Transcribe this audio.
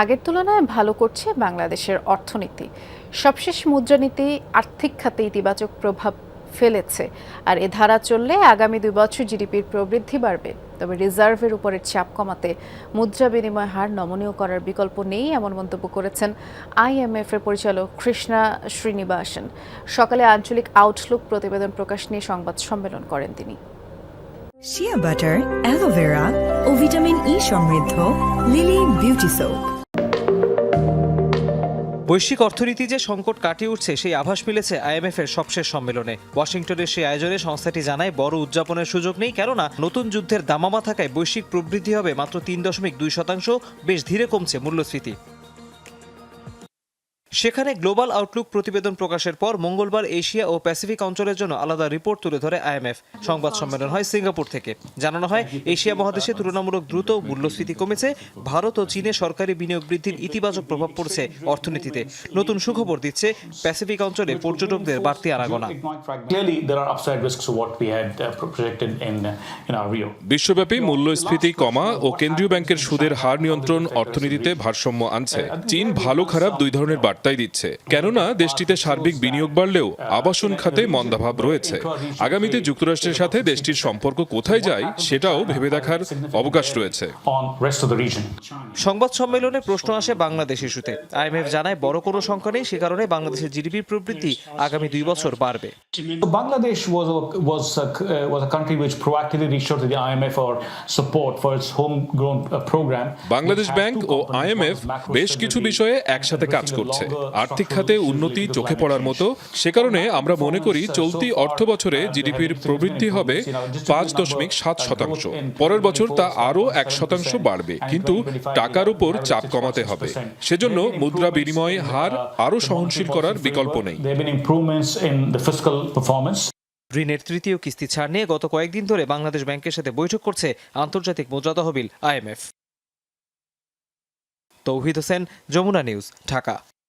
আগের তুলনায় ভালো করছে বাংলাদেশের অর্থনীতি। সবশেষ মুদ্রানীতি আর্থিক খাতে ইতিবাচক প্রভাব ফেলেছে, আর এ ধারা চললে আগামী 2 বছর জিডিপির প্রবৃদ্ধি বাড়বে। তবে রিজার্ভের উপরের চাপ কমাতে মুদ্রা বিনিময় হার নমনীয় করার বিকল্প নেই, এমন মন্তব্য করেছেন আইএমএফ এর পরিচালক কৃষ্ণা শ্রীনিবাসন। সকালে আঞ্চলিক আউটলুক প্রতিবেদন প্রকাশ নিয়ে সংবাদ সম্মেলন করেন তিনি। শিয়া বাটার, অ্যালোভেরা ও ভিটামিন ই সমৃদ্ধ লিলি বিউটি সোপ। বৈশ্বিক অর্থনীতি যে সংকট কাটিয়ে উঠছে সেই আভাস মিলেছে আইএমএফ এর সবশেষ সম্মেলনে। ওয়াশিংটনের সেই আয়োজনে সংস্থাটি জানায় বড় উদযাপনের সুযোগ নেই, কেননা নতুন যুদ্ধের দামামা থাকায় বৈশ্বিক প্রবৃদ্ধি হবে মাত্র 3.2%। বেশ ধীরে কমছে মূল্যস্ফীতি। সেখানে গ্লোবাল আউটলুক প্রতিবেদন প্রকাশের পর মঙ্গলবার এশিয়া ও প্যাসিফিক অঞ্চলের জন্য আলাদা রিপোর্ট তুলে ধরে আইএমএফ। সংবাদ সম্মেলন হয় সিঙ্গাপুর থেকে। জানানো হয়, এশিয়া মহাদেশে তুলনামূলক দ্রুত মূল্যস্ফীতি কমেছে। ভারত ও চীনে সরকারি বিনিয়োগ বৃদ্ধির ইতিবাচক প্রভাব পড়ছে অর্থনীতিতে। নতুন সুখবর দিচ্ছে প্যাসিফিক অঞ্চলে পর্যটকদের বাড়তি আনাগোনা। বিশ্বব্যাপী মূল্যস্ফীতি কমা ও কেন্দ্রীয় ব্যাংকের সুদের হার নিয়ন্ত্রণ অর্থনীতিতে ভারসাম্য আনছে। চীন ভালো খারাপ দুই ধরনের বার্তাই দিচ্ছে, কেননা দেশটিতে সার্বিক বিনিয়োগ বাড়লেও আবাসন খাতে মন্দাভাব রয়েছে। আগামীতে যুক্তরাষ্ট্রের সাথে দেশটির সম্পর্ক কোথায় যায় সেটাও ভেবে দেখার অবকাশ রয়েছে। সংবাদ সম্মেলনে প্রশ্ন আসে বাংলাদেশ ইস্যুতে। আইএমএফ জানায় বড় কোনো সংখ্যা নেই, সে কারণে বাংলাদেশের জিডিপি প্রবৃদ্ধি আগামী 2 বছর বাড়বে। Bangladesh was a country which proactively reached out to the IMF for support for its homegrown program. Bangladesh bank ও আইএমএফ বেশ কিছু বিষয়ে একসাথে কাজ করছে। আর্থিক খাতে উন্নতি চোখে পড়ার মতো, সে কারণে আমরা মনে করি চলতি অর্থ বছরে জিডিপির প্রবৃদ্ধি হবে 5.7%। পরের বছর তা আরও 1% বাড়বে, কিন্তু টাকার উপর চাপ কমাতে হবে। সেজন্য মুদ্রা বিনিময় হার আরও সহনশীল করার বিকল্প নেই। ঋণের তৃতীয় কিস্তি ছাড় নিয়ে গত কয়েকদিন ধরে বাংলাদেশ ব্যাংকের সাথে বৈঠক করছে আন্তর্জাতিক মুদ্রা তহবিল আইএমএফ। তৌহিদ হোসেন, যমুনা নিউজ, ঢাকা।